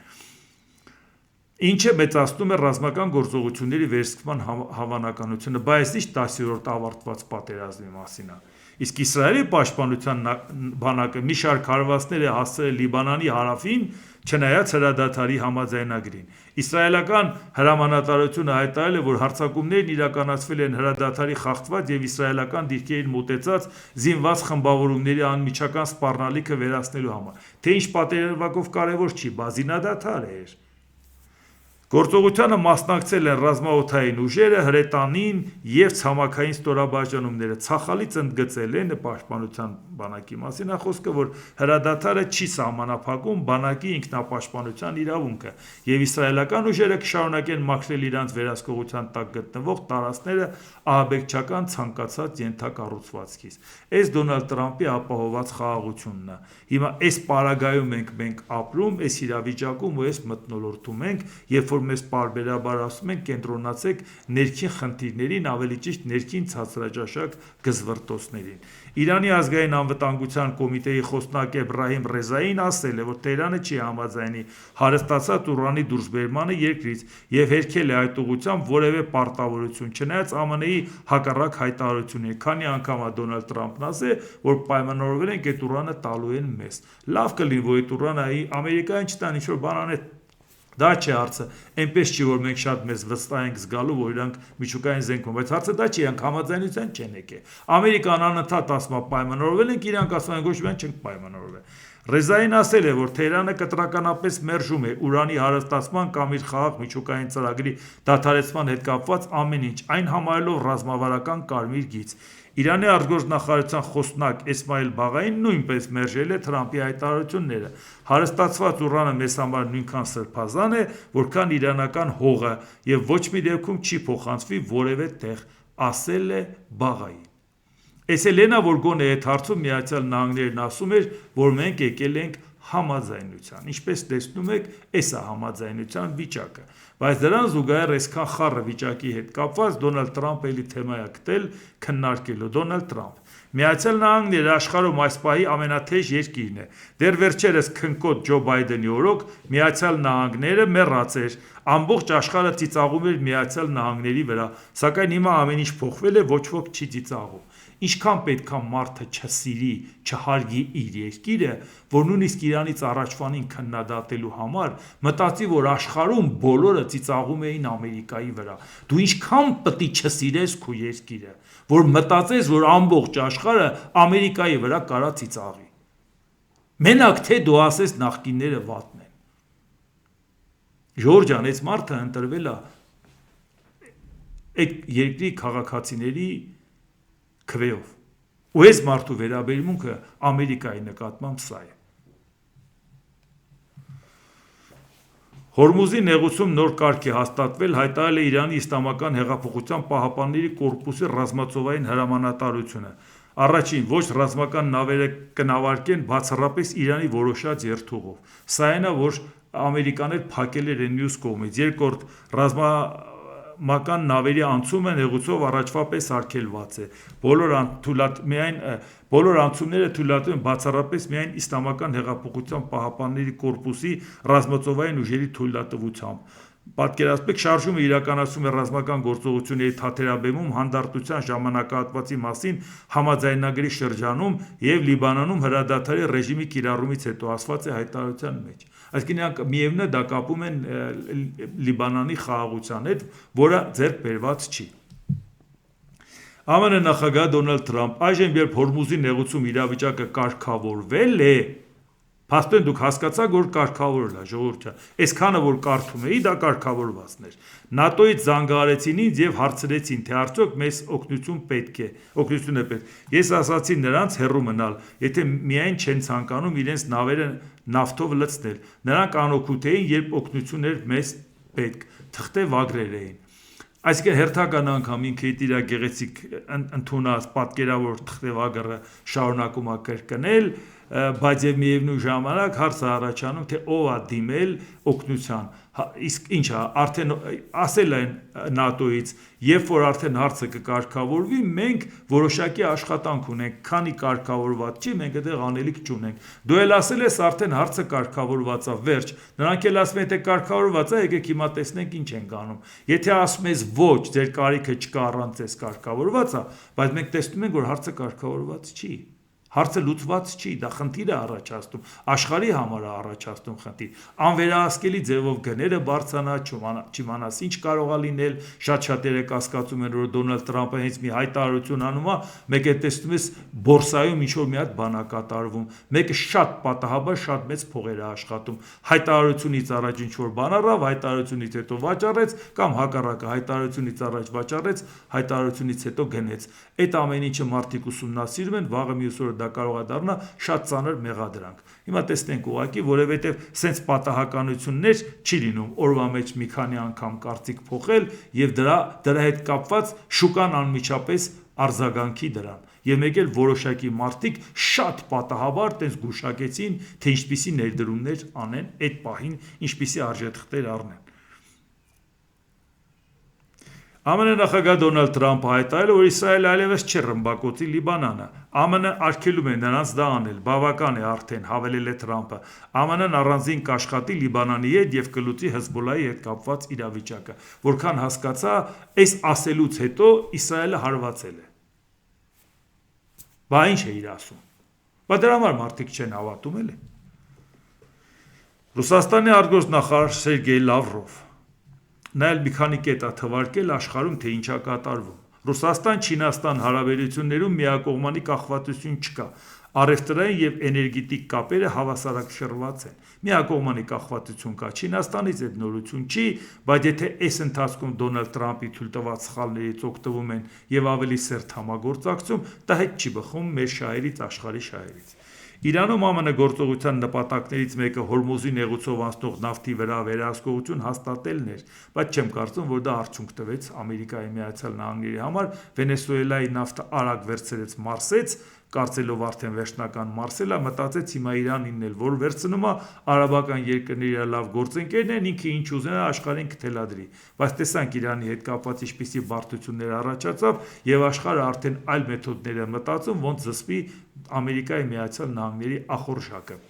ինչը մեծացնում է ռազմական գործողությունների վերսկսման հավանականությունը, բայց ինչ 10-րդ ավարտված պատերազմի մասին է։ Իսկ Իսրայելի պաշտպանության բանակը մի շարք հարվածներ է հասցրել Լիբանանի հարավին, չնայած հրադադարի համաձայնագրին։ Իսրայելական հրամանատարությունը հայտարարել է, որ հարձակումներն իրականացվել են հրադադարի խախտված եւ իսրայելական դիրքերին մոտեցած զինված խմբավորումների անմիջական սպառնալիքը վերացնելու համար։ Թե ինչ պատերազմով կարևոր չի, բա զինադադար էր։ Գործողությանը մասնակցել են ռազմաօդային ուժերը, հրետանին եւ ցամաքային ստորաբաժանումները։ Ցախալից ընդգծել են պաշտպանության բանակի մասին խոսքը, որ հրադադարը չի սահմանափակում բանակի ինքնապաշտպանության իրավունքը եւ իսրայելական ուժերը կշարունակեն մաքրել իրանց վերահսկողության տակ գտնվող տարածքները ահաբեկչական ցանկացած ենթակառուցվածքից։ Այս Դոնալդ Թրամփի ապահովված խաղաղությունն է։ Հիմա այս պարագայում մենք ապրում, այս իրավիճակում ու այս մթնոլորտում ենք, երբ որ մեզ պարբերաբար ասում են կենտրոնացեք ներքին խնդիրներին, ավելի ճիշտ ներքին ցածրաճաշակ գզվռտոցներին։ Իրանի ազգային անվտանգության կոմիտեի խոսնակ Էբրահիմ Ռեզային ասել է, որ Տեհրանը չի համաձայնի հարստացած ուրանի դուրսբերմանը երկրից եւ հերքել է այդ ուղղությամբ որևէ պարտավորություն, չնայած ԱՄՆ-ի հակառակ հայտարարությունների, քանի անգամ է Դոնալդ Թրամփն ասել, որ պայմանավորվել են այդ ուրանը տալու են մեզ։ Լավ կլինի, որ այդ ուրանը Ամերիկային չտան, ինչ որ բան անեն, դա չէ հարցը, այնպես չի, որ մենք շատ մեզ վստահ ենք զգալու, որ իրանք միջուկային զենքում, բայց հարցը դա չի, իրանք համաձայնության չեն եկել։ Ամերիկան անընդհատ ասում է պայմանավորվել ենք, իրանք ասում են ոչ, մենք չենք պայմանավորվել։ Ռեզային ասել է, որ Թեհրանը կտրականապես մերժում է Ուրանի հարստացման կամ իր խաղաղ միջուկային ծրագրի դադարեցման հետ կապված ամեն ինչ, այն համարելով ռազմավարական կարմիր գիծ։ Իրանի արտգործնախարարության խոսնակ Էսմայիլ Բաղային նույնպես մերժել է Թրամփի հայտարարությունները։ Հարստացված ուրանը մեզ համար նույնքան սրբազան է, որքան իրանական հողը, եւ ոչ մի դեպքում չի փոխանցվի որևէ տեղ, ասել է Բաղային։ Էս Էլենա, որ գոնե այդ հարցում Միացյալ Նահանգներն ասում էր, որ մենք եկել ենք համաձայնության։ Ինչպես տեսնում եք, էս է համաձայնության վիճակը։ Բայց դրան զուգահեռ այսքան խառը վիճակի հետ կապված Դոնալդ Թրամփը էլի թեմա է գտել քննարկելու։ Դոնալդ Թրամփ Միացյալ Նահանգները աշխարհում այս պահի ամենաթեժ երկիրն է։ Դեռ վերջերս քնկոտ Ջո Բայդենի օրոք Միացյալ Նահանգները մեռած էր, ամբողջ աշխարհը ծիծաղում էր Միացյալ Նահանգների վրա, սակայն հիմա ամեն ինչ փոխվել է, ոչ ոք չի ծիծաղում։ Ինչքան պետք է մարդը չսիրի, չհարգի իր երկիրը, որ նույնիսկ Իրանից առաջվանին քննադատելու համար մտածի, որ աշխարհում բոլորը ծիծաղում էին Ամերիկայի վրա։ Դու ինչքան պետք է չսիրես քո երկիրը, որ մտածես, որ ամբողջ աշխարհը Ամերիկայի վրա կարա ծիծաղի։ Մենակ թե դու ասես նախկինները վատն են։ Ժորժ ջան, այս մարդը ընտրվել է այդ երկրի քաղաքացիների քվեով։ Ու այս մարդու վերաբերմունքը Ամերիկայի նկատմամբ սա է։ Հորմուզի նեղուցում նոր կարգ է հաստատվել, հայտարարել է Իրանի Իսլամական հեղափոխության պահապանների կորպուսի ռազմածովային հրամանատարությունը։ Առաջին ոչ ռազմական նավերը կնավարկեն բացառապես Իրանի որոշած երթուղով։ Սա այն է, որ Ամերիկաներ փակել էր մյուս կողմից։ Երկրորդ ռազմական նավերի անցումը նեղուցով առաջվա պես արգելված է։ Բոլոր անցումները թույլատրվում են բացառապես միայն Իսլամական հեղափոխության պահապանների կորպուսի ռազմածովային ուժերի թույլատվությամբ։ Պատկերացնեք, շարժումը իրականացում է ռազմական գործողությունների թատերաբեմում հանդարտության ժամանակահատվածի մասին համաձայնագրի շրջանում եւ Լիբանանում հրադադարի ռեժիմի կիրառումից հետո, ասված է հայտարարության մեջ։ Այսինքն իրանք միևնույն է դա կապում են Լիբանանի խաղաղության հետ, որը ձեռք բերված չի։ ԱՄՆ նախագահ Դոնալդ Թրամփ այժմ երբ Հորմուզի նեղուցում իրավիճակը կարգավորվել է, փաստորեն դուք հասկացաք, որ կարգավորել է, ժողովուրդ ջան, այսքանը որ կարդում էի, դա կարգավորվածն էր։ ՆԱՏՕ-ից զանգահարեցին ինձ եւ հարցրեցին, թե արդյոք մեզ օգնություն է պետք։ Ես ասացի նրանց հեռու մնալ, եթե միայն չեն ցանկանում իրենց նավերը նավթով լցնել։ Նրանք անօգուտ էին, երբ օգնություն էր մեզ պետք, թղթե վագրեր էին։ Այսինքն հերթական անգամ ինքը իր գեղեցիկ ընդունած պատկերավոր թղթեվագրը շարունակում է կրկնել, բայց եւ միևնույն ժամանակ հարց է առաջանում, թե ով է դիմել օգնության։ Իսկ ինչ է, արդեն ասել են ՆԱՏՕ-ից, երբ որ արդեն հարցը կկարգավորվի, մենք որոշակի աշխատանք ունենք, քանի կարգավորված չի, մենք այդտեղ անելիք չունենք։ Դու էլ ասել ես, արդեն հարցը կարգավորված է, վերջ։ Նրանք էլ ասում են, թե կարգավորված է, եկեք հիմա տեսնենք ինչ ենք անում։ Եթե ասում ես ոչ, ձեր կարիքը չկա, առանց ես կարգավորված է, բայց մենք տեսնում ենք, որ հարցը կարգավորված չի։ Հարցը լուծված չի, դա խնդիր է առաջացնում, աշխարհի համար է առաջացնում խնդիր։ Անվերահսկելի ձևով գները բարձրանա, չիմանաս ինչ կարող է լինել, շատ-շատերը կասկածում են, որ Դոնալդ Թրամփը հենց մի հայտարարություն անում է, մեկ է տեսնում ես բորսայում ինչ որ մի հատ բան է կատարվում, մեկը շատ պատահաբար շատ մեծ փողեր է աշխատում, հայտարարությունից առաջ ինչ որ բան առավ, հայտարարությունից հետո վաճառեց, կամ հակառակը հայտարարությունից առաջ վաճառեց, հայտարարությունից հետո գնեց։ Այդ ամեն ինչը մարդիկ ուսումնասիրում են, վաղը մյուս օրը դա կարող է դառնա շատ ծանր մեղադրանք։ Հիմա տեսնենք ուղղակի, որովհետև սենց պատահականություններ չի լինում օրվա մեջ մի քանի անգամ կարծիք փոխել եւ դրա հետ կապված շուկան անմիջապես արձագանքի դրան։ Եվ մեկ էլ որոշակի մարդիկ շատ պատահաբար տես գուշակեցին, թե ինչպիսի ներդրումներ անեն այդ պահին, ինչպիսի արժեթղթեր առնեն։ ԱՄՆ նախագահ Դոնալդ Թրամփը հայտարարել է, որ Իսրայելը այլևս չի ռմբակոծի Լիբանանը։ ԱՄՆ արգելում է նրանց դա անել, բավական է արդեն, հավելել է Թրամփը։ ԱՄՆ-ն առանձին կաշխատի Լիբանանի հետ եւ կլուծի Հեզբոլայի հետ կապված իրավիճակը։ Որքան հասկացա, այս ասելուց հետո Իսրայելը հարվածել է։ Բա ինչ է իր ասում։ Բայց դրա համար մարդիկ չեն հավատում էլի։ Ռուսաստանի արտգործնախարար Սերգեյ Լավրով նա էլ մի քանի կետ է թվարկել աշխարհում, թե ինչա կատարվում։ Ռուսաստան-Չինաստան հարաբերություններում միակողմանի կախվածություն չկա, առևտրային և էներգետիկ կապերը հավասարակշռված են, միակողմանի կախվածություն կա Չինաստանից, այդ նորություն չի, բայց եթե այս ընթացքում Դոնալդ Տրամփի թույլտված սխալներից օգտվում են և ավելի սերտ համագործակցում, դա հետ չի բխում մեր շահերից, աշխարհի շահերից։ Իրանում ԱՄՆ գործողության նպատակներից մեկը Հորմուզի նեղուցով անցնող նավթի վրա վերահսկողություն հաստատելն էր, բայց չեմ կարծում, որ դա արդյունք տվեց Ամերիկայի Միացյալ Նահանգների համար, Վենեսուելայի նավթը արագ վերցրեց Մարսեց, կարծելով արդեն վերջնական մարսելա, մտածեց հիմա Իրանինն էլ որ վերցնում է, արաբական երկրները իր լավ գործընկերն են, ինքը ինչ ուզենա աշխարհին կթելադրի, բայց տեսանք Իրանի հետ կապված ինչպիսի բարդություններ առաջացավ եւ աշխարհը արդեն այլ մեթոդներ է մտածում, ոնց զսպի Ամերիկայի Միացյալ Նահանգների ախորժակը։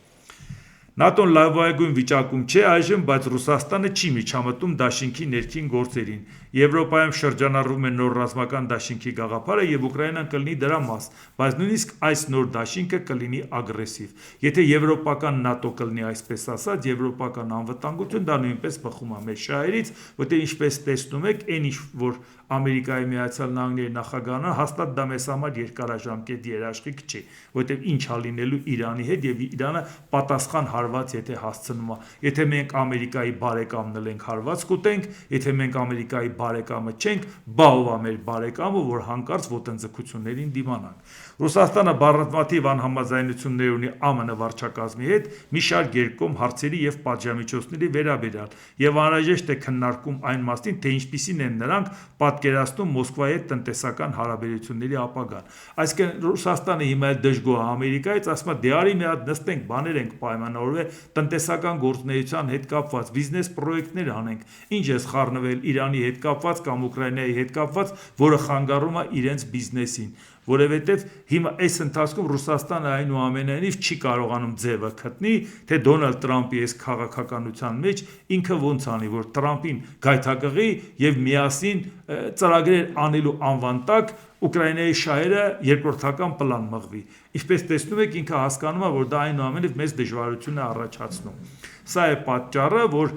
ՆԱՏՕ-ն լավագույն վիճակում չէ այժմ, բայց Ռուսաստանը չի միջամտում դաշինքի ներքին գործերին։ Եվրոպայում շրջանառվում է նոր ռազմական դաշինքի գաղափարը եւ Ուկրաինան կլինի դրա մաս, բայց նույնիսկ այս նոր դաշինքը կլինի ագրեսիվ։ Եթե եվրոպական ՆԱՏՕ կլինի այսպես ասած, եվրոպական անվտանգություն, դա նույնպես բխում է մեր շահերից, որտեղ ինչպես տեսնում եք, այն ինչ որ Ամերիկայի Միացյալ Նահանգների նախագահն հաստատ դա մեզ համար երկարաժամկետ երաշխիք չի, որտեղ ինչ ա լինելու Իրանի հետ եւ Իրանը պատասխան հարված եթե հասցնում է։ Եթե մենք Ամերիկայի բարեկամն ենք հարված կուտենք, եթե մենք Ամերիկայի բարեկամը չենք, բա ով է մեր բարեկամը, որ հանկարծ ոտնձգություններին դիմանանք։ Ռուսաստանը բազմաթիվ անհամաձայնություններ ունի ԱՄՆ վարչակազմի հետ մի շարք երկկողմ հարցերի եւ պատժամիջոցների վերաբերյալ եւ անհրաժեշտ է քննարկում այն մասին, թե ինչպիսին են նրանք պատկերացնում Մոսկվայի հետ տնտեսական հարաբերությունների ապագան։ Այսինքն Ռուսաստանը հիմա էլ դժգոհ է Ամերիկայից, ասում է դե արի մի հատ նստենք, բաներ ենք պայմանավորվել, տնտեսական գործունեության հետ կապված բիզնես պրոյեկտներ անենք։ Ինչ ես խառնվել Իրանի հետ կապված կամ Ուկրաինայի հետ կապված, որը խանգարում է իրենց բիզնեսին, որովհետև հիմա այս ընթացքում Ռուսաստանը այնուամենայնիվ չի կարողանում ձևը գտնի, թե Դոնալդ Տրամփի այս քաղաքականության մեջ ինքը ոնց անի, որ Տրամփին գայթակղի եւ միասին ծրագրեր անելու անվան տակ Ուկրաինայի շահերը երկրորդական պլան մղվի։ Ինչպես տեսնում եք, ինքը հասկանում է, որ դա այնուամենայնիվ մեծ դժվարություն է առաջացնում։ Սա է պատճառը, որ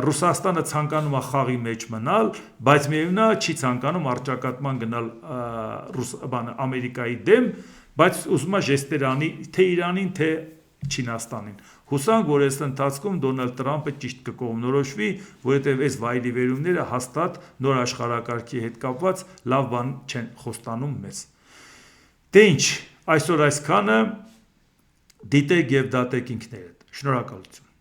Ռուսաստանը ցանկանում է խաղի մեջ մնալ, բայց միևնույն է չի ցանկանում առճակատման գնալ Ամերիկայի դեմ, բայց ուզում է ժեստեր անի թե Իրանին, թե Չինաստանին։ Հուսանք, որ այս ընթացքում Դոնալդ Տրամփը ճիշտ կկողմնորոշվի, որովհետև այս վայրիվերումները հաստատ նոր աշխարհակարգի հետ կապված լավ բան չեն խոստանում մեզ։ Դե ինչ, այսօր այսքանը, դիտեք եւ դատեք ինքներդ։ Շնորհակալություն։